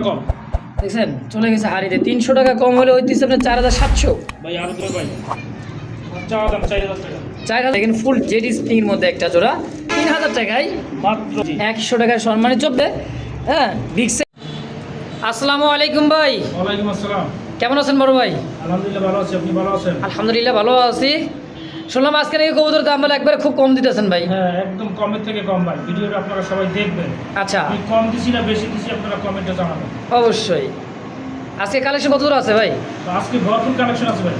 কম দেখছেন চলে গেছে হারিতে 300 টাকা কম হলে হইতেছে আপনার 4700 ভাই আর করে ভাই চাওয়া দাম 4000 টাকা 4000 দেখেন ফুল জেডি স্প্রিং এর মধ্যে একটা জোড়া 3000 টাকায় মাত্র 100 টাকায় সম্মানিত চলবে। হ্যাঁ বিগ আসসালামু আলাইকুম ভাই। ওয়ালাইকুম আসসালাম। কেমন আছেন বড় ভাই? আলহামদুলিল্লাহ ভালো আছি, আপনি ভালো আছেন? আলহামদুলিল্লাহ ভালো আছি। শুনলাম আজকে নাকি কবুতর দাম বলে একবারে খুব কম দিতেছেন ভাই। হ্যাঁ একদম কমের থেকে কম ভাই, ভিডিওটা আপনারা সবাই দেখবেন। আচ্ছা আমি কম দিছি না বেশি দিছি আপনারা কমেন্টে জানাবেন অবশ্যই। আজকে কালেকশন কত আছে ভাই? তো আজকে ভরপুর কালেকশন আছে ভাই।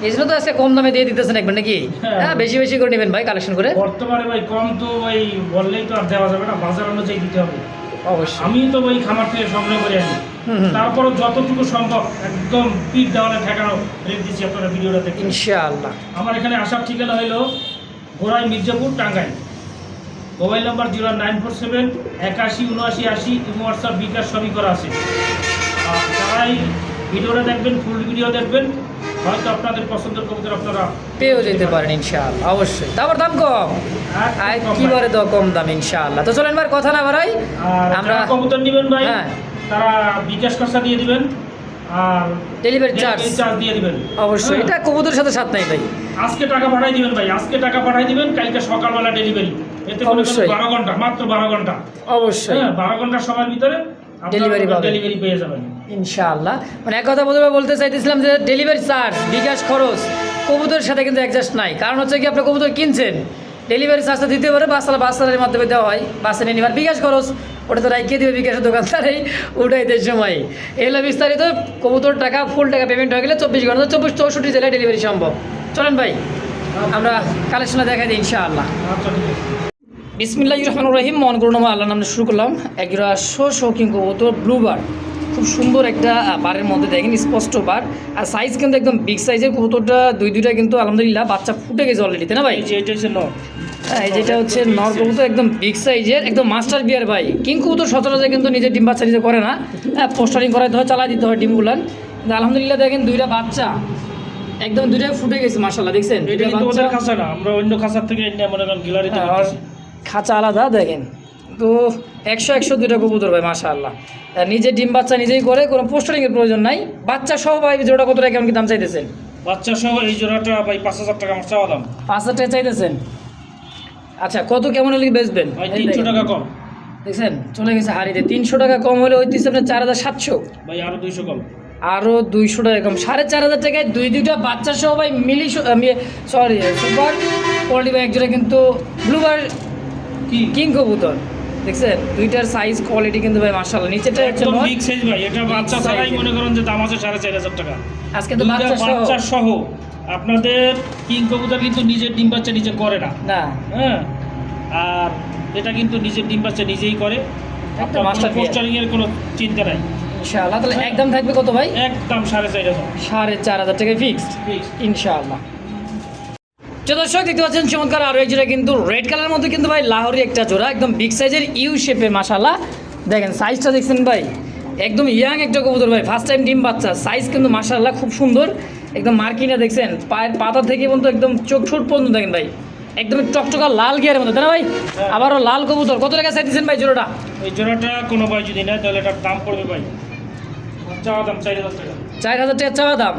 এই জন্য তো আজকে কম দামে দিয়ে দিতেছেন একবার নাকি? হ্যাঁ। হ্যাঁ বেশি বেশি করে নেবেন ভাই কালেকশন করে। বর্তমানে ভাই কম তো ভাই বললেই তো আর দেওয়া যাবে না, বাজার অনুযায়ী দিতে হবে। অবশ্যই আমি তো ভাই খামার থেকে সংগ্রহ করে আনি, তারপরও যতটুকু সম্ভব একদম পিঠ দেওয়ালে ঠেকানো রেট দিচ্ছি আপনারা ভিডিওটা দেখে। ইনশাআল্লাহ। আমার এখানে আসার ঠিকানা হলো Gorai Mirzapur Tangail. Mobile number 0947 81 79 80 Imo WhatsApp Bikash সবই করা আছে। আর যারাই ভিডিওটা দেখবেন ফুল ভিডিও দেখবেন হয়তো আপনাদের পছন্দের কবুতর আপনারা পেয়েও যেতে পারেন ইনশাআল্লাহ অবশ্যই। তারপর দাম কম আর কিবারে তো কম দাম ইনশাআল্লাহ। তো চলেন ভাই কথা না বাড়াই, আর আমরা যারা কবুতর নেবেন ভাই হ্যাঁ তারা বিকাশ খরচা দিয়ে দিবেন আর ডেলিভারি চার্জ দিয়ে দিবেন। অবশ্যই। হ্যাঁ। এটা কবুতরের সাথে সাথ নাই ভাই। আজকে টাকা পাঠাই দিবেন ভাই, আজকে টাকা পাঠাই দিবেন, কালকে সকালবেলা ডেলিভারি। এতে করে অবশ্যই। 12 ঘন্টা, মাত্র 12 ঘন্টা। অবশ্যই হ্যাঁ 12 ঘন্টার সময়ের ভিতরে Delivery পাবেন। ডেলিভারি পেয়ে যাবেন ইনশাআল্লাহ। মানে এক কথা বলতে চাইতেছিলাম যে ডেলিভারি চার্জ বিকাশ খরচ কবুতরের সাথে কিন্তু অ্যাডজাস্ট নাই। কারণ হচ্ছে কি আপনি কবুতর কিনছেন ডেলিভারি চার্জটা দিতে পারে বাসারের মাধ্যমে দেওয়া হয়, বাসা নিয়ে নেবার বিকাশ খরচ ওটা তো রাইকে দেবে বিকাশের দোকানদারেই উঠাইতে সময়। এগুলো বিস্তারিত কবুতর টাকা ফুল টাকা পেমেন্ট হয়ে গেলে 24 ঘন্টা 64 জেলায় ডেলিভারি সম্ভব। চলেন ভাই আমরা কালেকশনে দেখাই দিই ইনশাআল্লাহ। আচ্ছা ঠিক আছে। বিসমিল্লাহির রহমানির রহিম। মন করুণমা আল্লাহর নামে শুরু করলাম। একজোড়া শৌখিন কবুতর ব্লু বার, খুব সুন্দর একটা বারের মধ্যে দেখেন স্পষ্ট বার, আর সাইজ কিন্তু একদম বিগ সাইজের কবুতরটা। দুইটা কিন্তু আলহামদুলিল্লাহ বাচ্চা ফুটে গেছে অলরেডি, তাই না ভাই? এই যে এটা হচ্ছে নর। হ্যাঁ এই যেটা হচ্ছে নর কবুতর একদম বিগ সাইজের, একদম মাস্টার বিয়ার ভাই। কিং কবুতর সচরাচর কিন্তু নিজের ডিম বাচ্চা নিজে করে না, হ্যাঁ পোস্টারিং করাইতে হয়, চালাই দিতে হয় ডিমগুলান। কিন্তু আলহামদুলিল্লাহ দেখেন দুইটা বাচ্চা একদম দুইটাই ফুটে গেছে মাশাআল্লাহ। দেখছেন এটা কিন্তু ওদের খাঁচা না, আমরা অন্য খাঁচার থেকে এনে মনে করেন গ্যালারিতে রাখছি। খাঁচা আলাদা দেখেন তো 100 দুইটা কবুতর ভাই মাশাআল্লাহ। নিজে ডিম বাচ্চা নিজেই করে, কোনো পোস্টারিংয়ের প্রয়োজন নাই। বাচ্চা সহ ভাই জোড়া কত টাকা কেমন কি দাম চাইতেছেন? বাচ্চা সহ এই জোড়াটা ভাই 5000 টাকা আমার চাওয়া দাম। 5000 টাকা চাইতেছেন? আচ্ছা কত কেমন হলে বেচবেন? ভাই 300 টাকা কম। দেখছেন চলে গেছে হারিতে 300 টাকা কম হলে হইতেছে আপনার 4700। ভাই আরো 200 কম। আরও 200 টাকা কম 4500 টাকায় দুইটা বাচ্চা সহ ভাই সরি সুপার কোয়ালিটি ভাই একজোড়া কিন্তু ব্লুবার কিং কবুতর। দেখছেন দুইটার সাইজ কোয়ালিটি কিন্তু ভাই মাশাআল্লাহ। নিচেটা হচ্ছে একদম বিগ সাইজ ভাই, এটা বাচ্চা ছাড়াই মনে করেন যে দাম আছে 4500 টাকা। আজকে তো দুইটা বাচ্চা সহ আপনাদের কিং কবুতর কিন্তু নিজের ডিম বাচ্চা নিজে করে না। না হ্যাঁ আর এটা কিন্তু নিজের ডিম বাচ্চা নিজেই করে, একটা মাস্টার পোস্টারিং এর কোনো চিন্তা নাই ইনশাআল্লাহ। তাহলে একদম থাকবে কত ভাই? একদম 4500। 4500 টাকায় ফিক্সড ইনশাআল্লাহ। দর্শক দেখতে পাচ্ছেন চমৎকার আরও এক জোড়া কিন্তু রেড কালারের মধ্যে কিন্তু ভাই লাহোরি একটা জোড়া, একদম বিগ সাইজের ইউ শেপের মাশাআল্লাহ। দেখেন সাইজটা দেখছেন ভাই, একদম ইয়াং একটা কবুতর ভাই, ফার্স্ট টাইম ডিম বাচ্চা। সাইজ কিন্তু মাশাআল্লাহ খুব সুন্দর, একদম মার্কিনা দেখছেন পায়ের পাতা থেকে পর্যন্ত একদম চোখ ঠোঁট পর্যন্ত দেখেন ভাই, একদম টকটকা লাল গিয়ারের মধ্যে, তাই না ভাই? আবারও লাল কবুতর। কত টাকা চাইতেছেন ভাই জোড়াটা? এই জোড়াটা কোনো ভাই যদি নেয় তাহলে এটার দাম পড়বে ভাই চাওয়া দাম 4000 টাকা। 4000 টাকা চাওয়া দাম,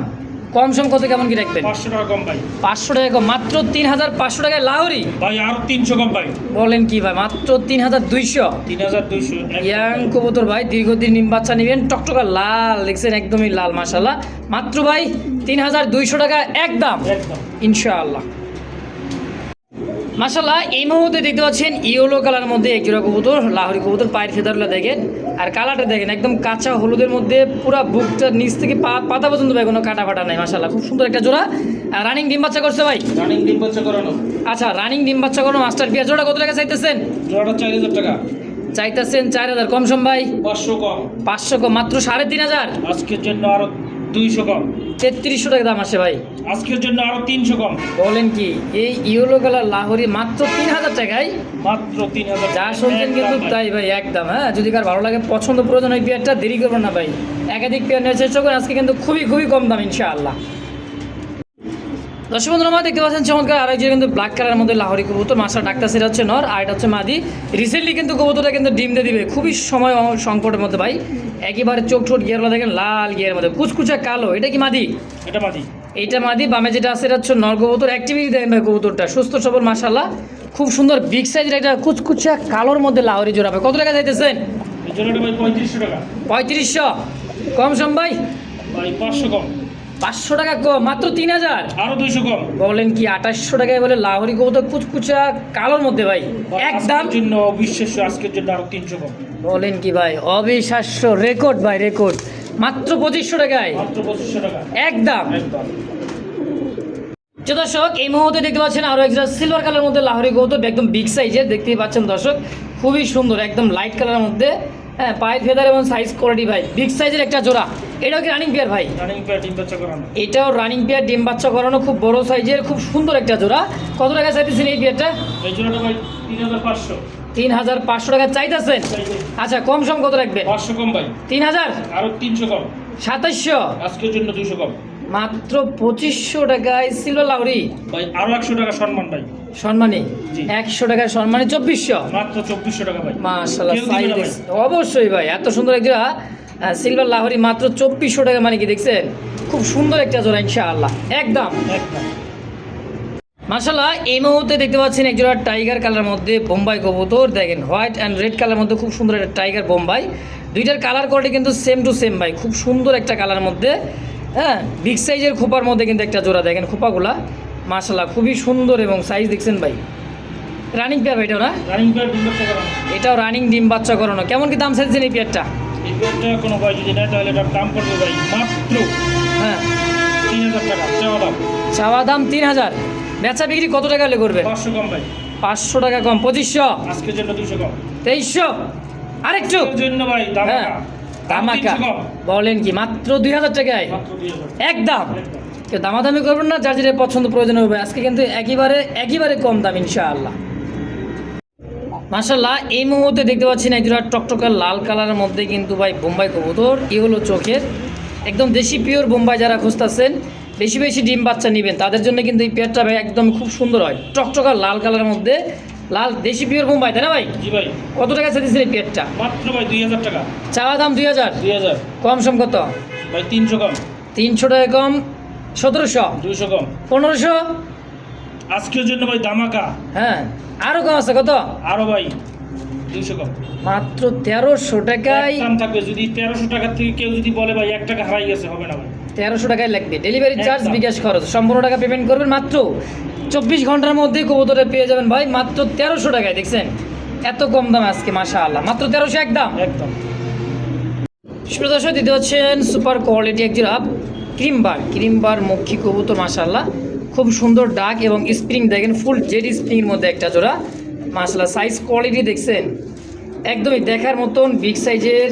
কম সম কত কেমন কি রাখবেন? 500 টাকা কম ভাই। 500 টাকা কম, মাত্র 3500 টাকায় লাহোরি। ভাই আরো 300 কম ভাই। বলেন কি ভাই? মাত্র 3200। 3200 ইয়াং কবুতর ভাই, দীর্ঘদিন নিম বাচ্চা নেবেন, টকটকা লাল দেখছেন একদমই লাল মাশাআল্লাহ। মাত্র ভাই 3200 টাকা একদম একদম ইনশাআল্লাহ মাশাআল্লাহ। এই মুহূর্তে দেখতে পাচ্ছেন ইয়েলো কালার মধ্যে এক জোড়া কবুতর, লাহোরি কবুতর। পায়ের ফেদারগুলো দেখেন আর কালারটা দেখেন, একদম কাঁচা হলুদের মধ্যে পুরা বুকটার নিচ থেকে পাতা পর্যন্ত ভাই কোনো কাটা ফাটা নাই মাশাআল্লাহ। খুব সুন্দর একটা জোড়া, রানিং ডিম বাচ্চা করছে ভাই। রানিং ডিম বাচ্চা করানো। আচ্ছা রানিং ডিম বাচ্চা করানো মাস্টার পিয়া। জোড়া কত টাকা চাইতেছেন? জোড়াটা 4000 টাকা চাইতেছেন 4000, কম সম ভাই? 500 কম। 500 কম, মাত্র 3500। আজকের জন্য আরো 200 কম। 3300 টাকা দাম আসে ভাই। আজকের জন্য আরো 300 কম। বলেন কি? এই ইয়েলো কালার লাহোরি মাত্র 3000 টাকায়, মাত্র 3000। যা শুনছেন কিন্তু তাই ভাই একদম। হ্যাঁ যদি কার ভালো লাগে পছন্দ প্রয়োজন ওই পেয়ারটা দেরি করবেন না ভাই, একাধিক পেয়ার নেওয়ার চেষ্টা করেন। আজকে কিন্তু খুবই খুবই কম দাম ইনশাআল্লাহ। দর্শক বন্ধুরা আমরা দেখতে পাচ্ছেন চমৎকার আরেকজন কিন্তু ব্ল্যাক কালারের মধ্যে লাহোরি কবুতর মাছটা ডাক্তার সেটা হচ্ছে নর আর এটা হচ্ছে মাদি। রিসেন্টলি কিন্তু কবুতরটা কিন্তু ডিম দিয়ে দিবে, খুবই সময় সংকটের মধ্যে ভাই। একেবারে চোখ ঠোঁট গিয়ারগুলো দেখেন লাল গিয়ারের মধ্যে কুচকুচা কালো। এটা কি মাদি? এটা মাদি। এইটা মাদি। বামে যেটা আছে এটা হচ্ছে নর কবুতর। অ্যাক্টিভিটি দেখেন ভাই কবুতরটা সুস্থ সবল মাশাআল্লাহ, খুব সুন্দর বিগ সাইজের একটা কুচকুচা কালোর মধ্যে লাহোরি জোড়া ভাই। কত টাকা চাইতেছেন? এই জোড়াটা ভাই 3500 টাকা। 3500 কম সম ভাই? ভাই 500 কম। 500 টাকা কম, মাত্র 3000। আরো 200 কম। বলেন কি 2800 টাকায় বলে লাহোরি কবুতর কুচকুচা কালোর মধ্যে ভাই একদম আজকের জন্য অবিশ্বাস্য, আজকের জন্য আরো 300 কম। বলেন কি ভাই অবিশ্বাস্য, রেকর্ড ভাই রেকর্ড, মাত্র 2500 টাকায় মাত্র 2500 টাকা একদম। একদম। দর্শক এই মুহূর্তে দেখতে পাচ্ছেন আরো একটা সিলভার কালারের মধ্যে লাহোরি কবুতর, একদম বিগ সাইজের দেখতেই পাচ্ছেন দর্শক, খুবই সুন্দর একদম লাইট কালারের মধ্যে। হ্যাঁ পায়ের ফেদার এবং সাইজ কোয়ালিটি ভাই বিগ সাইজের একটা জোড়া। এটাও কি রানিং পেয়ার ভাই? রানিং পেয়ার, ডিম বাচ্চা করানো। এটাও রানিং পেয়ার, ডিম বাচ্চা করানো, খুব বড় সাইজের, খুব সুন্দর একটা জোড়া। কত টাকা চাইতেছেন এই পেয়ারটা? এই জোড়াটা ভাই 3500। 3500 টাকা চাইতেছেন? আচ্ছা কম সম কত রাখবেন? 500 কম ভাই। 3000? আরো 300 কম। 2700? আজকের জন্য 200 কম। মাত্র 2500 টাকায় সিলভার লাহোরি ভাই আরো 100 টাকা সম্মান ভাই। সম্মানী জি। 100 টাকায় সম্মানী 2400। মাত্র 2400 টাকা ভাই। মাশাআল্লাহ কেউ দিবে না সাইজ অবশ্যই ভাই, এত সুন্দর একটা সিলভার লাহোরি মাত্র 2400 টাকা, মানে কি দেখছেন খুব সুন্দর একটা জোড়া ইনশাআল্লাহ একদম। একদম। মাশাআল্লাহ এই মুহূর্তে দেখতে পাচ্ছেন এক জোড়া টাইগার কালার মধ্যে বোম্বাই কবুতর, দেখেন হোয়াইট অ্যান্ড রেড কালার মধ্যে খুব সুন্দর একটা টাইগার বোম্বাই। দুইটার কালার কোয়ালিটি কিন্তু সেম টু সেম ভাই, খুব সুন্দর একটা কালার মধ্যে। হ্যাঁ বিগ সাইজের খোপার মধ্যে কিন্তু একটা জোড়া, দেখেন খোপাগুলা মাশাআল্লাহ খুবই সুন্দর এবং সাইজ দেখছেন ভাই। রানিং পেয়ার ভাই এটাও না? রানিং পেয়ার, ডিম বাচ্চা করানো। এটাও রানিং ডিম বাচ্চা করানো। কেমন কি দাম চাইছেন এই পেয়ারটা? এই পেয়ারটা কোনো ভাই যদি নেয় তাহলে এটার দাম পড়বে ভাই মাত্র হ্যাঁ 3000 টাকা চাওয়া দাম। চাওয়া দাম 3000, বেচা বিক্রি কত টাকা হলে করবেন? 500 কম ভাই। 500 টাকা কম, 2500? আজকের জন্য 200 কম। 2300? আরেকটু আজকের জন্য ভাই হ্যাঁ দামাকা। দামাকা। বলেন কি মাত্র 2000 টাকায় মাত্র 2000। একদম। একদম। কেউ দামাদামি করবেন না, যার যেটা পছন্দ প্রয়োজন হবে। আজকে কিন্তু একেবারে কম দাম ইনশাআল্লাহ। মাশাআল্লাহ এই মুহূর্তে দেখতে পাচ্ছেন একজোড়া টকটকা লাল কালারের মধ্যে কিন্তু ভাই বোম্বাই কবুতর। এ হলো চোখের একদম দেশি পিওর বোম্বাই, যারা খুঁজতেছেন বেশি বেশি ডিম বাচ্চা নেবেন তাদের জন্য কিন্তু এই পেয়ারটা ভাই একদম খুব সুন্দর হয়। টকটকা লাল কালারের মধ্যে লাল দেশি পিওর বোম্বাই, তাই না ভাই? জি ভাই। কত টাকা চাইছেন এই পেয়ারটা? মাত্র ভাই 2000 টাকা। চাওয়া দাম 2000? 2000। কম সম কত ভাই 300 কম। 300 টাকা কম, 1700? 200 কম। 1500? আজকের জন্য ভাই দামাকা। হ্যাঁ আরও কম আছে কত? আরো ভাই 200 কম। মাত্র 1300 টাকায়। দাম থাকবে যদি 1300 টাকা থেকে কেউ যদি বলে ভাই 1 টাকা হারাই গেছে, হবে না ভাই। 1300 টাকায় লাগবে, ডেলিভারি চার্জ একদম। বিকাশ খরচ, সম্পূর্ণ টাকা পেমেন্ট করবেন। মাত্র 24 ঘন্টার মধ্যেই কবুতরে পেয়ে যাবেন ভাই মাত্র 1300 টাকায়। দেখছেন এত কম দাম আজকে মাশাআল্লাহ, মাত্র 1300 একদম। একদম। সুপ্রিয় দর্শক দিতে হচ্ছেন সুপার কোয়ালিটি এক জোড়া ক্রিমবার মক্ষী কবুতর মাশাআল্লাহ, খুব সুন্দর ডাক এবং স্প্রিং দেখেন ফুল জেড স্প্রিংয়ের মধ্যে একটা জোড়া মাশাআল্লাহ। সাইজ কোয়ালিটি দেখছেন একদমই দেখার মতন বিগ সাইজের,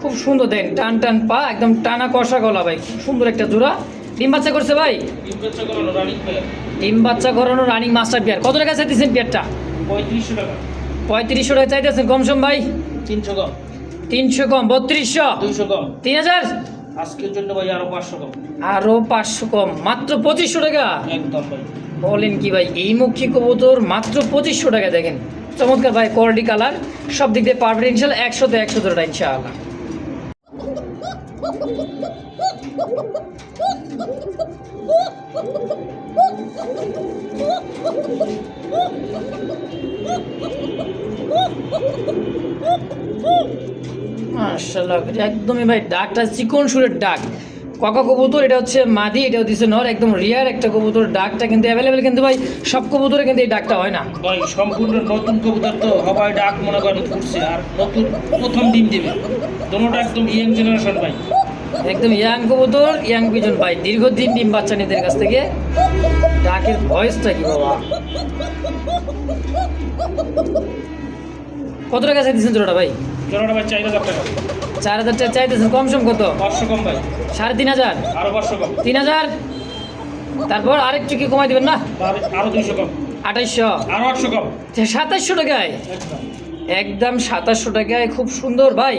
খুব সুন্দর দেখেন টান টান পা, একদম টানা কষা গলা ভাই, খুব সুন্দর একটা জোড়া। ডিম বাচ্চা করছে ভাই? ডিম বাচ্চা করানো রানিং পেয়ার। ডিম বাচ্চা করানো রানিং মাস্টার পেয়ার। কত টাকা চাইতেছেন পেয়ারটা? 3500 টাকা। 3500 টাকা চাইতেছেন, কম সম ভাই? 300 কম। 300 কম, 3200? 200 কম। 3000? আজকের জন্য ভাই আরো 500 কম। আরও 500 কম, মাত্র 2500 টাকা। একদম ভাই। বলেন কি ভাই এই মুখী কবুতর মাত্র 2500 টাকা, দেখেন চমৎকার ভাই কোয়ালিটি কালার সব দিক দিয়ে পারফেক্ট ইনশাআল্লাহ। 100 তে 100 ধরে ইনশাআল্লাহ। মাশাআল্লাহ একদমই ভাই ডাকটা চিকন সুরের ডাক। কাকা কবুতর এটা হচ্ছে মাদি, এটা হচ্ছে নর, একদম রিয়ার একটা কবুতর। ডাকটা কিন্তু অ্যাভেলেবেল কিন্তু ভাই সব কবুতরে কিন্তু এই ডাকটা হয় না ভাই। সম্পূর্ণ নতুন কবুতর তো সবাই ডাক মনে করেন করছে, আর নতুন প্রথম ডিম দিবে। দোনোটা একদম ইয়াং জেনারেশন ভাই, একদম ইয়াং কবুতর, ইয়াং পিজন ভাই, দীর্ঘদিন ডিম বাচ্চা নিদের কাছ থেকে। ডাকের ভয়েসটা কি বাবা! কত টাকা চাইতেছেন জোড়াটা ভাই? জোড়াটা ভাই 4000 টাকা। 4000 টাকা চাইতেছেন, কম সম কত? 500 কম ভাই। 3500? আরো 500 কম। 3000? তারপর আরেকটু কি কমাই দেবেন না? আরো 200 কম। 2800? আরো 800 কম। 2700 টাকায়? একদম। একদম 2700 টাকায় খুব সুন্দর ভাই।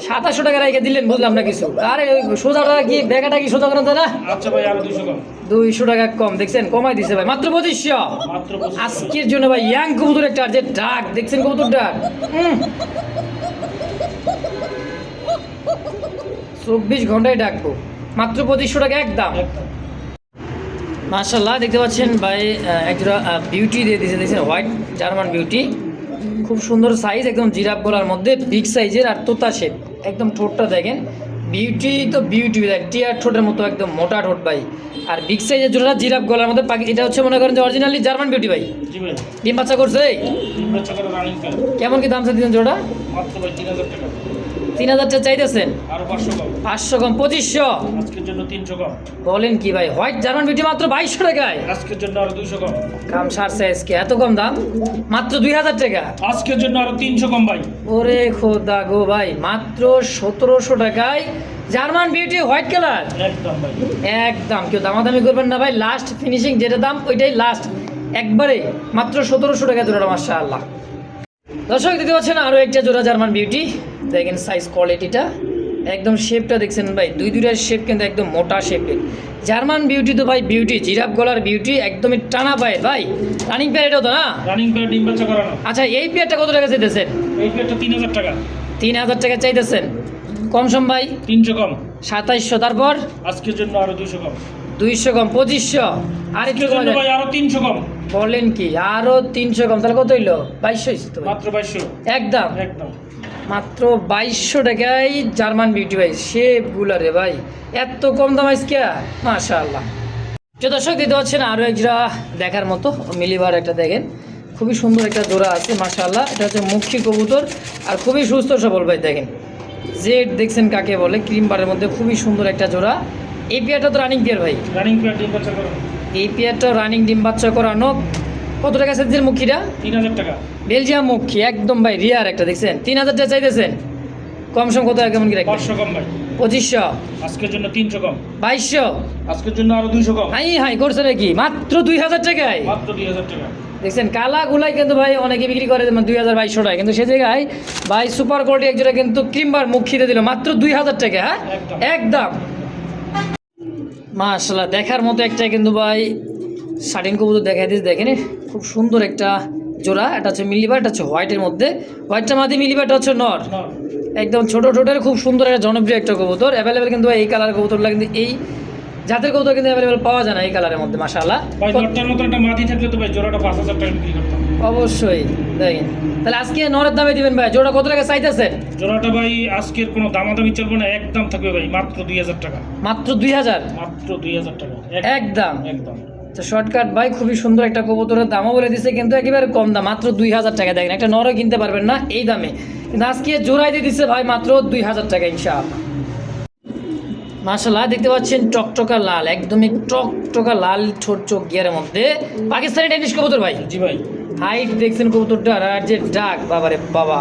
2700 টাকা রেখে দিলেন, বুঝলাম না কিছু। আরে ওই সোজাটা কি বেগাটা কি সোজা করেন না? আচ্ছা ভাই, আরো 200 কম। 200 টাকা কম, দেখছেন কমাই দিছে ভাই, মাত্র 2500। মাত্র 2500। আজকের জন্য ভাই ইয়াং কবুতর একটা, আর যে ডাক দেখছেন কবুতর ডাক 24 ঘন্টায় ডাকবো, মাত্র 2500 টাকা একদম। একদম। মাশাআল্লাহ দেখতে পাচ্ছেন ভাই, একটা বিউটি দিয়ে দিয়েছে, দেখছেন হোয়াইট জার্মান বিউটি, খুব সুন্দর সাইজ, একদম জিরাফ গলার মধ্যে বিগ সাইজের, আর তোতা শেপ, একদম ঠোঁটটা দেখেন বিউটি তো বিউটি, টিয়ার ঠোঁটের মতো একদম মোটা ঠোঁট ভাই, আর বিগ সাইজের জোড়া জিরাফ গলার মধ্যে পাখি। এটা হচ্ছে মনে করেন যে অরিজিনালি জার্মান বিউটি ভাই। জি ভাই। ডিম বাচ্চা করছে? ডিম বাচ্চা করে রানিং পেয়ার। কেমন কি দাম চাইছেন জোড়া? মাত্র ভাই 3000 টাকা। 3000 টাকা চাইতেছেন? আরো 500 কম। 500 কম, 2500। আজকের জন্য 300 কম। বলেন কি ভাই, হোয়াইট জার্মান বিউটি মাত্র 2200 টাকায়? আজকের জন্য আরো 200 কম। কাম সারছে আজকে, এত কম দাম, মাত্র 2000 টাকা। আজকের জন্য আরো 300 কম ভাই। ওরে খোদা গো ভাই, মাত্র 1700 টাকায় জার্মান বিউটি হোয়াইট কালার। একদম ভাই। একদম, কেউ দামাদামি করবেন না ভাই, লাস্ট ফিনিশিং যেটা দাম ওইটাই লাস্ট, একবারে মাত্র 1700 টাকা জোড়া, মাশাআল্লাহ। দর্শক দেখতে পাচ্ছেন আরও একটা জোড়া জার্মান বিউটি, দেখেন সাইজ কোয়ালিটিটা, একদম শেপটা দেখছেন ভাই, দুইটার শেপ কিন্তু একদম মোটা শেপের। জার্মান বিউটি তো ভাই বিউটি, জিরাফ গলার বিউটি, একদমই টানা পায়ের ভাই, রানিং পেয়ার এটাও তো না? রানিং পেয়ার, ডিম বাচ্চা করানো। আচ্ছা, এই পেয়ারটা কত টাকা চাইতেছেন? এই পেয়ারটা 3000 টাকা। 3000 টাকা চাইতেছেন, কম সম ভাই? 300 কম। 2700, তারপর আজকের জন্য আরো 200 কম। 200 কম, 2500। আর একটু আজকের কমা জন্য যায়? ভাই আরো 300 কম। বলেন কি, আরো 300 কম, তাহলে কত হইলো? 2200 হইছে তো ভাই। মাত্র 2200। একদম একদম। মাত্র 2200 টাকায় জার্মান বিউটি ভাই, শেপ গুলারে ভাই, এত কম দাম আজকে, মাশাআল্লাহ। যে দর্শক দিতে পাচ্ছেন আরও এক জোড়া দেখার মতো মিলিবার একটা, দেখেন খুবই সুন্দর একটা জোড়া আছে মাশাআল্লাহ। এটা হচ্ছে মুখী কবুতর, আর খুবই সুস্থ সবল ভাই, দেখেন জেড দেখছেন কাকে বলে, ক্রিম বারের মধ্যে খুবই সুন্দর একটা জোড়া। এই পেয়ারটা তো রানিং পেয়ার ভাই? রানিং পেয়ার, ডিম বাচ্চা করানো। এই পেয়ারটা রানিং ডিম বাচ্চা করানো। কত টাকা চাইছেন মুখিটা? 3000 টাকা। বেলজিয়াম মুখী, একদম ভাই রিয়ার একটা, দেখছেন 3000 টাকা চাইতেছেন, কম সম কত কেমন কি রাখবেন? 500 কম ভাই। 2500। আজকের জন্য 300 কম। 2200। আজকের জন্য আরো 200 কম। হাই হাই করছে নাকি, মাত্র 2000 টাকায়? মাত্র 2000 টাকা। দেখছেন কালা গুলাই কিন্তু ভাই অনেকে বিক্রি করে 2200 টাকা, কিন্তু সে জায়গায় ভাই সুপার কোয়ালিটি এক জোড়া কিন্তু ক্রিমবার মুখ খিদে দিল মাত্র 2000 টাকা। হ্যাঁ একদম। একদম মাশাআল্লাহ, দেখার মতো একটা কিন্তু ভাই শাটিন কবুতর দেখাই দিস, দেখেন খুব সুন্দর একটা জোড়া। এটা হচ্ছে মিলিবার, এটা হচ্ছে হোয়াইটের মধ্যে, হোয়াইটটা মাদি, মিলিবারটা হচ্ছে নর, না। একদম ছোট ছোটের খুব সুন্দর একটা জনপ্রিয় একটা কবুতর। অ্যাভেলেবেল কিন্তু ভাই এই কালার কবুতরগুলো কিন্তু এই জাতের কবুতর কিন্তু অ্যাভেলেবেল পাওয়া যায় না এই কালারের মধ্যে মাশাআল্লাহ। ভাই নটটার মতো একটা মাটি থাকলে তো ভাই জোড়াটা 5000 টাকা বিক্রি করতাম। অবশ্যই দেখেন, তাহলে আজকে নরের দামে দিবেন ভাই, জোড়া কত টাকা চাইতেছেন? জোড়াটা ভাই আজকের কোনো দামাদামি চলবে না, একদম থাকবে ভাই মাত্র 2000 টাকা। মাত্র 2000? মাত্র 2000 টাকা। একদম। একদম। তো শর্টকাট ভাই, খুবই সুন্দর একটা কবুতরের দামও বলে দিচ্ছে, কিন্তু একেবারে কম দাম, মাত্র 2000 টাকা। দেখেন একটা নরও কিনতে পারবেন না এই দামে, কিন্তু আজকে জোড়াই দিয়ে দিচ্ছে ভাই মাত্র 2000 টাকা ইনশাআল্লাহ। মাশাআল্লাহ দেখতে পাচ্ছেন টকটকা লাল, একদমই টকটকা লাল ছোট চোখ গিয়ারের মধ্যে পাকিস্তানি ডেনিশ কবুতর ভাই। জি ভাই। হাইট দেখছেন কবুতরটা, আর যে ডাক বাবারে বাবা,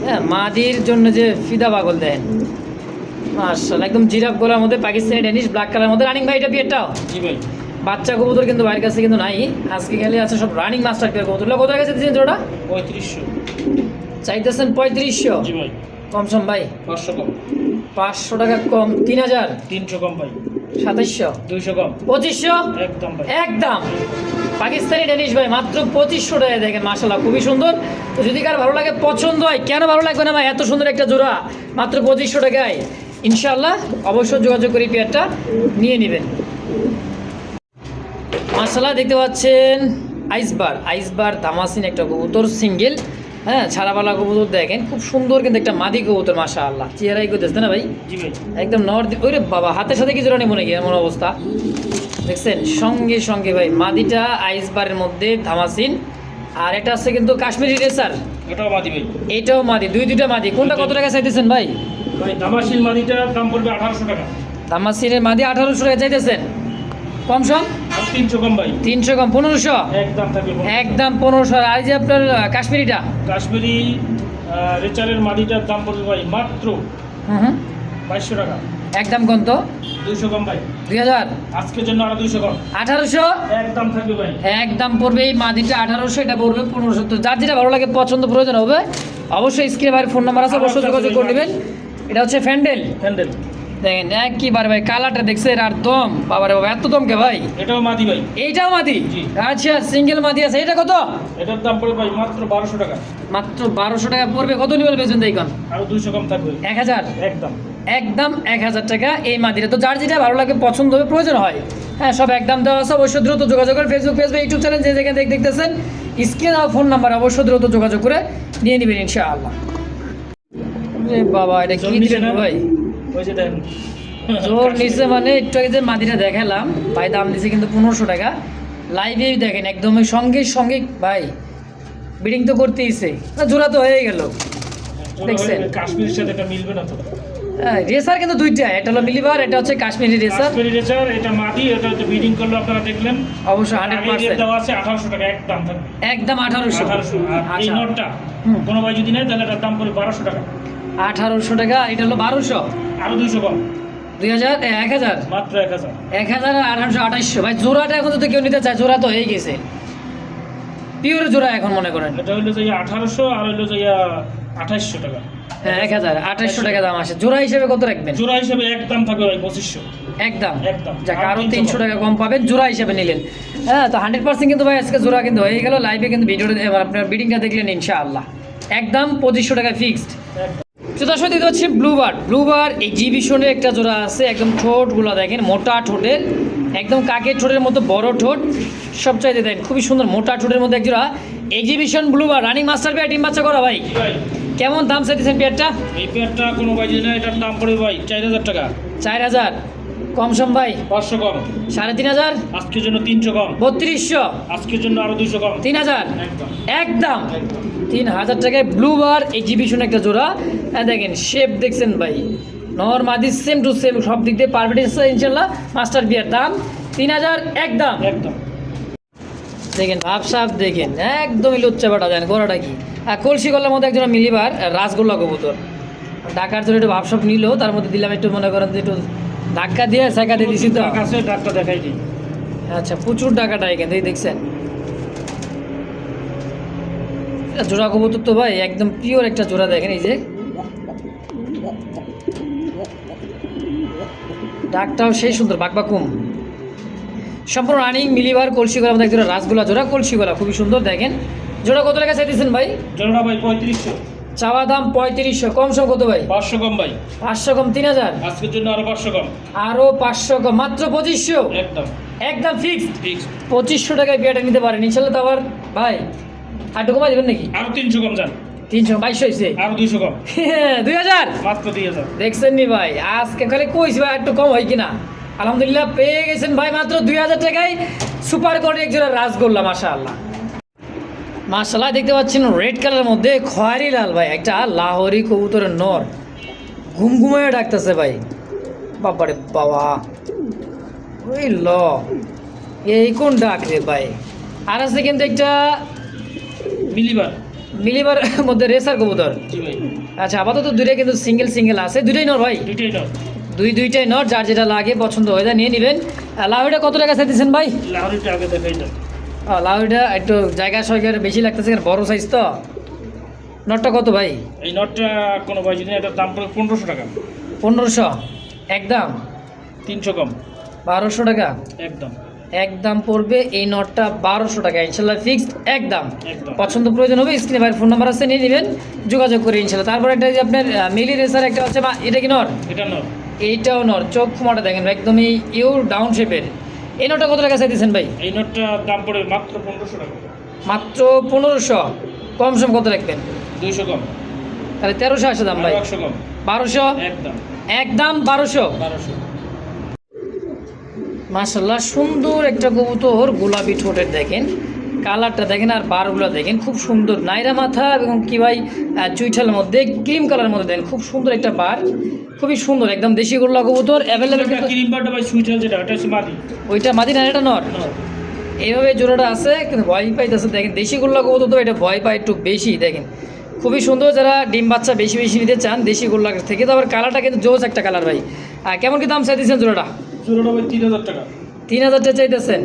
হ্যাঁ মাদির জন্য যে ফিদা পাগল দেন মাশাআল্লাহ, একদম জিরাফ গলার মধ্যে পাকিস্তানি ডেনিশ ব্ল্যাক কালারের মধ্যে রানিং ভাই। এটা বিয়েটাও জি ভাই। বাচ্চা কবুতর কিন্তু বাইরের কাছে কিন্তু নাই, আজকে গেলে আছে সব রানিং মাস্টার পেয়ার কবুতর। কত টাকা চাইতেছেন জোড়া? 3500 চাইতেছেন 3500? জি ভাই। কম সম ভাই? 500 কম। 500 টাকা কম, 3000? 300 কম ভাই। 2700? 200 কম। 2500? একদম ভাই। একদম পাকিস্তানি ডেনিশ ভাই মাত্র 2500 টাকায়, দেখেন মাশাআল্লাহ খুবই সুন্দর। তো যদি কার ভালো লাগে, পছন্দ হয়, কেন ভালো লাগবে না ভাই, এত সুন্দর একটা জোড়া মাত্র 2500 টাকায়, ইনশাআল্লাহ অবশ্যই যোগাযোগ করে পেয়ারটা নিয়ে নেবেন। মাশাআল্লাহ দেখতে পাচ্ছেন আইসবার দামাসিন একটা কবুতর, সিঙ্গেল, হ্যাঁ ছাড়াবালা কবুতর, দেখেন খুব সুন্দর কিন্তু একটা মাদি কবুতর মাশাআল্লাহ, চেহারাই করতেছে না ভাই, জি ভাই। একদম নর। ওরে বাবা, হাতের সাথে কি জোড়া নেব নাকি, এমন অবস্থা দেখছেন। সঙ্গে সঙ্গে ভাই মাদিটা আইসবারের মধ্যে ধামাসিন, আর এটা আছে কিন্তু কাশ্মীরি রেসার, এটাও মাদি ভাই। এটাও মাদি, দুইটা মাদি। কোনটা কত টাকা চাইতেছেন ভাই? ভাই দামাশিল মাদিটার দাম পড়বে 1800 টাকা। ধামাসিনের মাদি 1800 টাকা চাইতেছেন, কম সম? আর 300 কম ভাই। 300 কম, 1500? একদম থাকবে। একদম 1500। আর এই যে আপনার কাশ্মীরিটা? কাশ্মীরি রেচারের মাদিটার দাম পড়বে ভাই মাত্র হুম 2200 টাকা। একদম কত? 200 কম ভাই। 2000, আজকের জন্য আরো 200 কম। 1800, একদম থাকবে ভাই। একদম পড়বে এই মাদিটা 1800, এটা পড়বে 1500। তো যার যেটা ভালো লাগে পছন্দ প্রয়োজন হবে অবশ্যই স্ক্রিনে ভাই ফোন নাম্বার আছে, অবশ্যই যোগাযোগ করে নেবেন। এটা হচ্ছে ফ্যান্ডেল, হ্যান্ডেল। দেখেন একবারে ভাই কালারটা দেখছেন আর দম, বাবারে বাবা এত দম কে ভাই। এটাও মাদি ভাই। এইটাও মাদি? জি। আচ্ছা সিঙ্গেল মাদি আছে, এটা কত? এটার দাম পড়বে ভাই মাত্র 1200 টাকা। মাত্র 1200 টাকা পড়বে। কত নিবেন বেচবেন দেখুন? আরো 200 কম থাকবে। 1000, একদম। একদম 1000 টাকা এই মাদিটা। তো যার যেটা ভালো লাগে পছন্দ হবে প্রয়োজন হয়, হ্যাঁ সব একদম দেওয়া আছে, অবশ্যই দ্রুত যোগাযোগ করে ফেসবুক পেজ বা ইউটিউব চ্যানেল যে যেখানে দেখতেছেন স্ক্রিনে দেওয়া ফোন নাম্বার অবশ্যই দ্রুত যোগাযোগ করে নিয়ে নেবেন ইনশাআল্লাহ। এ বাবা এটা কি দিলেন ভাই? ওই যে দেখেন জোর নিচে মানে একটু আগে যে মাদিটা দেখালাম ভাই, দাম দিছে কিন্তু 1500 টাকা। লাইভে দেখেন একদমই সঙ্গে সঙ্গে ভাই বিডিং তো করতেইছে না, জোড়া তো হয়ে গেল। দেখছেন? কাশ্মীরের সাথে এটা মিলবে না তো। রেসার কিন্তু দুইটা, এটা হলো মিলিবার, এটা হচ্ছে কাশ্মীরি রেসার। কাশ্মীরি রেসার, এটা মাদি, এটা হচ্ছে ব্রিডিং করলো আপনারা দেখলেন। অবশ্যই আগে রেট 100%, দেওয়া আছে 1800 টাকা একদম থাকবে। একদম 1800। 1800। আর এই আচ্ছা। নটটা হুম। কোনো ভাই যদি নেয় তাহলে এটার দাম পড়বে 1200 টাকা। 1800 টাকা, এটা হলো 1200। আরো 200 কম। 2000, 1000, মাত্র 1000। 1000 আর 1800, 2800 ভাই। জোড়াটা এখন যদি কেউ নিতে চায়, জোড়া তো হয়ে গেছে, পিওর জোড়া এখন মনে করেন। এটা হইলো যে 1800 আর হইলো যে 2800 টাকা। হ্যাঁ 1000, 2800 টাকা দাম আসে। জোড়া হিসেবে কত রাখবেন? জোড়া হিসেবে একদম থাকবে ভাই 2500। একদম একদম। যাক, আর আরো 300 300 টাকা কম পাবেন জোড়া হিসেবে নিলেন। হ্যাঁ তো 100% কিন্তু ভাই আজকে জোড়া কিন্তু হয়ে গেল। লাইভে কিন্তু ভিডিওটা এবার আপনার বিডিংটা দেখলেন ইনশাআল্লাহ। একদম 2500 টাকা ফিক্সড। একদম। তো দর্শক দিতে হচ্ছে ব্লুবার এই জিবিশনের একটা জোড়া আছে, একদম ঠোঁটগুলো দেখেন মোটা ঠোঁটের, একদম কাকের ঠোঁটের মতো বড় ঠোঁট, সব চাইতে দেখেন খুবই সুন্দর মোটা ঠোঁটের মধ্যে এক জোড়া এক্সিবিশন ব্লুবার রানিং মাস্টার পেয়ার, ডিম বাচ্চা করা ভাই। জি ভাই। কেমন দাম চাইতেছেন পেয়ারটা? এই পেয়ারটা কোনো ভাই যদি নেয় এটার দাম পড়বে ভাই 4000 টাকা। 4000 কম সম ভাই? 500 কম। 3500, আজকের জন্য 300 কম। 3200, আজকের জন্য আরো 200 কম। 3000, একদম। একদম একদম। 3000 টাকায় ব্লুবার এক্সিবিশন একটা জোড়া। হ্যাঁ দেখেন শেপ দেখছেন ভাই, নর মাদি সেম টু সেম, সব দিক দিয়ে পারফেক্ট ইনশাল্লাহ। মাস্টার বিয়ার দাম 3000 একদম। একদম। দেখেন ভাবসাব দেখেন একদমই লুচ্চা বাটা, দেন গোড়াটা কি। আর কলসি গলার মধ্যে একজন মিলিবার রাসগোল্লা কবুতর, ডাকার জন্য একটু ভাবসাব নিল, তার মধ্যে দিলাম একটু মনে করেন যে একটু ধাক্কা দিয়ে সেকা দিয়ে দিছি তো। কাছে ডাকটা দেখাই দিই। আচ্ছা প্রচুর টাকাটা এখান থেকে দেখছেন। এটা জোড়া কবুতর তো ভাই একদম পিওর একটা জোড়া, দেখেন এই যে ডাকটাও সেই সুন্দর, বাকবাকুম সম্পূর্ণ রানিং মিলিবার কলসি গলা মধ্যে একজোড়া রাসগোলা জোড়া কলসি গলা, খুবই সুন্দর। দেখেন জোড়া কত টাকা চাইতেছেন ভাই? জোড়া ভাই 3500। চাওয়া দাম 3500, কম সম কত ভাই? 500 কম ভাই। 500 কম 3000, আজকের জন্য আরো 500 কম। আরও 500 কম, মাত্র 2500। একদম। একদম ফিক্সড ঠিক। 2500 টাকায় বিয়াটা নিতে পারেন ইনশাল্লাহ। তো আবার ভাই আটটু কমাই দেবেন নাকি? আরো 300 কম যান। 322 হয়েছে, আরো 200 কম। 2000 মাত্র 2000। দেখছেন নি ভাই, আজকে খালি কইছি ভাই একটু কম হয় কিনা। আলহামদুলিল্লাহ পেয়ে গেছেন ভাই মাত্র 2000 টাকায় সুপার কোয়ালিটি এক জোড়া রাসগোল্লা। মাশাআল্লাহ মাশাআল্লাহ, দেখতে পাচ্ছেন রেড কালারের মধ্যে খয়েরি লাল ভাই, একটা লাহোরি কবুতরের নর ঘুমঘুমায় ডাকতেছে ভাই। বাবারে বাবা, ওই ল এই কোন ডাক রে ভাই। আর আছে কিন্তু একটা মিলিবার। মিলিবার মধ্যে রেসার কবুতর। জি ভাই। আচ্ছা আপাতত দুইটাই কিন্তু সিঙ্গেল আছে, দুইটাই নর ভাই? দুইটাই দাও। দুইটাই নর, যার যেটা লাগে পছন্দ হয়ে যায় নিয়ে নেবেন। লাউটা কত টাকা চাইতেছেন ভাই? লাহোরিটা আগে দেখাই দাও। লাউটা একটু জায়গা সরকার বেশি লাগতেছে, কারণ বড় সাইজ তো। নটটা কত ভাই? এই নটটা কোনো ভাই যদি নেয় এটার দাম পড়বে 1500 টাকা। 1500 একদম। 300 কম। 1200 টাকা একদম। একদম পড়বে এই নটটা 1200 টাকা ইনশাল্লাহ ফিক্সড একদম। একদম। পছন্দ প্রয়োজন হবে স্ক্রিনে ভাইয়ের ফোন নাম্বার আছে, নিয়ে নেবেন যোগাযোগ করে ইনশাল্লাহ। তারপর একটা যে আপনার মিলি রেসার একটা হচ্ছে, এটা কি নর? এটা নট। এইটাও নর, চোখ ফুমাটা দেখেন একদমই ইউর ডাউন শেপের। এই নটটা কত টাকা চাইতেছেন ভাই? এই নটটার দাম পড়বে মাত্র 1500 টাকা। মাত্র 1500, কম সম কত রাখবেন? 200 কম। তাহলে 1300 আসে দাম ভাই। 100 কম। 1200 একদম। একদম 1200। 1200। মাশাল্লাহ সুন্দর একটা কবুতর, গোলাপি ঠোঁটের দেখেন, কালারটা দেখেন আর বারগুলো দেখেন খুব সুন্দর, নাইরা মাথা এবং কি ভাই চুইঠালের মধ্যে ক্রিম কালারের মধ্যে দেখেন খুব সুন্দর একটা বার, খুবই সুন্দর একদম দেশি গোল্লা কবুতর অ্যাভেলেবেল। এটা ক্রিম বারটা ভাই সুইটাল যেটা এটা হচ্ছে মাদি। ওইটা মাদি না, এটা নর। এইভাবে জোড়াটা আছে কিন্তু ভয় পাইতেছে দেখেন, দেশি গোল্লা কবুতর তো এটা ভয় পায় একটু বেশি দেখেন, খুবই সুন্দর, যারা ডিম বাচ্চা বেশি বেশি নিতে চান দেশি গোল্লার থেকে। তো আবার কালারটা কিন্তু জোস একটা কালার ভাই। আর কেমন কি দাম চাইতেছেন জোড়াটা? জোড়াটা ভাই 3000 টাকা। 3000 টাকা চাইতেছেন,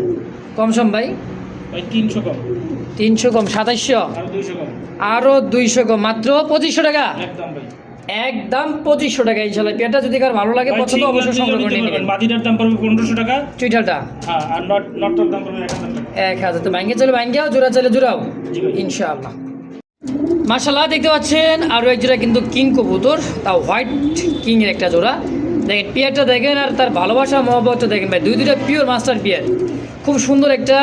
কম সম ভাই? ভাই 300 কম। 300 কম, 2700, আর 200 কম। আরও 200 কম, মাত্র 2500 টাকা। একদম ভাই, একদম 2500 টাকা ইনশাল্লাহ। পেয়ারটা যদি কার ভালো লাগে পছন্দ অবশ্যই সংগ্রহ করে নেবেন। মাদিটার দাম পড়বে 1500 টাকা। চুইটালটা হ্যাঁ, আর নটটার দাম পড়বে 1000 টাকা। 1000। তো ব্যাঙ্গে চলে ব্যাঙ্গেও, জোড়া চলে জোড়াও জি ভাই। ইনশাআল্লাহ। মাশাআল্লাহ দেখতে পাচ্ছেন আরও এক জোড়া কিন্তু কিং কবুতর, তা হোয়াইট কিংয়ের একটা জোড়া। দেখেন পেয়ারটা দেখেন আর তার ভালোবাসা মহব্বতটা দেখেন ভাই, দুইটা পিওর মাস্টার পেয়ার। খুব সুন্দর একটা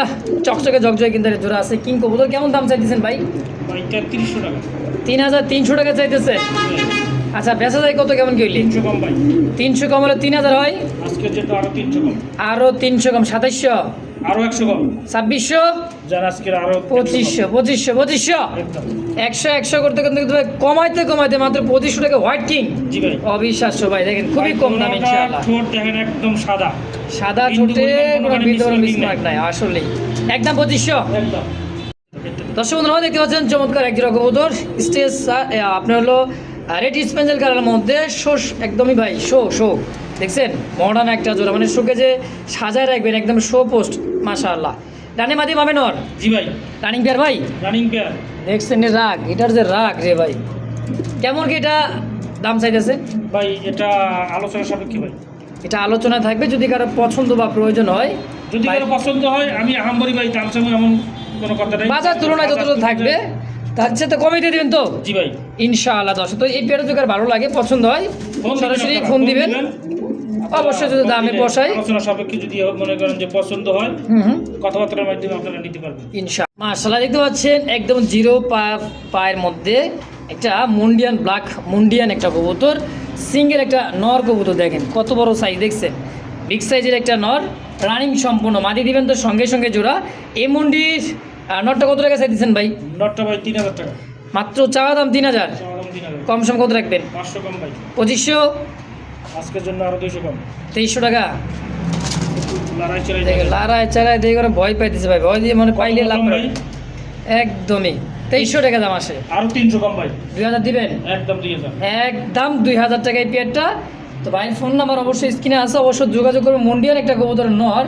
চকচকে জকজকে কিন্তু একটা জোড়া আছে কিং কবুতর। কেমন দাম চাইতেছেন ভাই? ভাই 3300 টাকা। 3300 টাকা চাইতেছে। আচ্ছা বেচা যায় কত, কেমন কি হইলি? 300 কম ভাই। 300 কম হলে 3000 হয়। আজকের জন্য আরো 300 কম। আরও 300 কম, 2700, আরো 100 কম। 2600, যার আজকের আরো 2500, 2500, একদম। 100 করতে করতে কিন্তু ভাই কমাইতে কমাইতে মাত্র 2500 টাকা হোয়াইট কিং। জি ভাই। অবিশ্বাস্য ভাই, দেখেন খুবই কম দাম ইনশাআল্লাহ। ঠোঁট দেখেন একদম সাদা। সাদা বিন্দু ছোটে পরিমাণ কোনো কোনো ভিতরে মিসমার্ক মিসমার্ক নাই আসলে। একদম 2500। একদম। দর্শক বন্ধুরা দেখতে পাচ্ছেন চমৎকার এক জোড়া কবুতর স্টেজ, আপনার হলো রেড স্পেঞ্জেল কালারের মধ্যে শোষ, একদমই ভাই শো দেখছেন মডার্ন একটা জোড়া, মানে শোকে যে সাজায় রাখবেন একদম শো পোস্ট মাশাআল্লাহ। রানী মাদি পাবেন ওর? জি ভাই। রানিং পেয়ার ভাই, রানিং পেয়ার। দেখছেন এর রাগ, এটার যে রাগ রে ভাই। কেমন কি এটা দাম চাইতেছে? ভাই এটা আলোচনা সাপেক্ষে ভাই। এটা আলোচনা থাকবে, যদি কারো পছন্দ বা প্রয়োজন হয়, যদি কারো পছন্দ হয় আমি আহামরি ভাই দাম চামু এমন কোনো কথা নাই। বাজার তুলনায় যতটুকু থাকবে তার চেয়ে তো কমই দিয়ে দিবেন তো জি ভাই। ইনশাআল্লাহ। দর্শক তো এই পেয়ারটা যদি কারো ভালো লাগে পছন্দ হয় সরাসরি আপনারা, ফোন দিবেন। অবশ্যই যদি দামে পোষায় আলোচনা সাপেক্ষে যদি মনে করেন যে পছন্দ হয় কথাবার্তার মাধ্যমে আপনারা নিতে পারবেন ইনশাআল্লাহ। মাশাআল্লাহ দেখতে পাচ্ছেন একদম জিরো পায়ের মধ্যে একটা মুন্ডিয়ান একটা কবুতর, সিঙ্গেল একটা নর কবুতর। দেখেন কত বড় সাইজ, দেখছেন বিগ সাইজের একটা নর, রানিং সম্পূর্ণ। মাদি দিবেন তো সঙ্গে সঙ্গে জোড়া। এই মুন্ডির নরটা কত টাকা চাইতেছেন ভাই? নটটা ভাই 3000 টাকা। মাত্র চাওয়া দাম 3000, চাওয়া দাম 3000। কম সম কত রাখবেন? 500 কম ভাই। 2500, আজকের জন্য আরো 200 কম। 2300 টাকা। লড়াই চলে দেখে যাবে। লারায় চারায় দিয়ে করে ভয় পাইতেছে ভাই, ভয় দিয়ে মানে পাইলে লাভ ভাই করে। একদমই 2300 টাকা দাম আসে। আরো 300 কম ভাই। 2000 দিবেন? একদম 2000। একদম 2000 টাকা এই পেয়ারটা। তো ভাই ফোন নাম্বার অবশ্যই স্ক্রিনে আছে, অবশ্যই যোগাযোগ করবে। মন্ডিয়ান একটা কবুতর নর,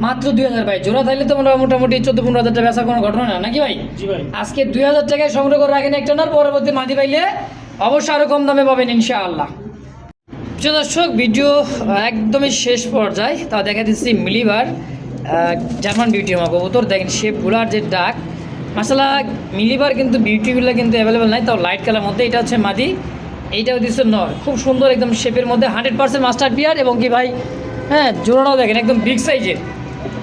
মাত্র 2000 ভাই। জোড়া থাকলে তো মোটামুটি 14-15 হাজার টাকা বেচা কোনো ঘটনা না নাকি ভাই? জি ভাই। আজকে 2000 টাকায় সংগ্রহ করে রাখেন একটা নর, পরবর্তী মাদি পাইলে অবশ্যই আরও কম দামে পাবেন ইনশাআল্লাহ। প্রিয় দর্শক ভিডিও একদমই শেষ পর্যায়ে, তা দেখা দিচ্ছি মিলিবার জার্মান বিউটি মা কবুতর। দেখেন শেপগুলার যে ডাক মাশাআল্লাহ, মিলিবার কিন্তু বিউটিগুলো কিন্তু অ্যাভেলেবেল নাই, তাও লাইট কালার মধ্যে। এটা হচ্ছে মাদি, এইটাও দিচ্ছে নর, খুব সুন্দর একদম শেপের মধ্যে 100% মাস্টার বিয়ার। এবং কি ভাই হ্যাঁ জোড়াটাও দেখেন একদম বিগ সাইজের।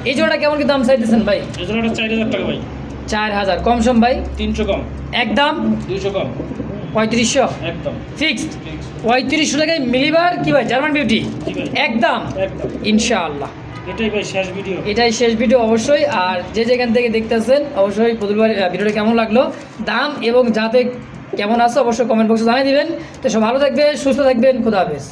এই জোড়াটা কেমন কি দাম চাইতেছেন ভাই? এই জোড়াটা 4000 টাকা ভাই। 4000, কম সম ভাই? 300 কম। একদম 200 কম। 3500 একদম ফিক্সড। 3500 টাকায় মিলিবার কি ভাই জার্মান বিউটি জি ভাই। একদম একদম। ইনশাআল্লাহ। এটাই ভাই শেষ ভিডিও। এটাই শেষ ভিডিও অবশ্যই। আর যে যেখান থেকে দেখতেছেন অবশ্যই প্রতিবার ভিডিওটা কেমন লাগলো, দাম এবং যাতে কেমন আছে অবশ্যই কমেন্ট বক্সে জানিয়ে দিবেন। তো সব ভালো থাকবে, সুস্থ থাকবেন, খোদা হাফেজ।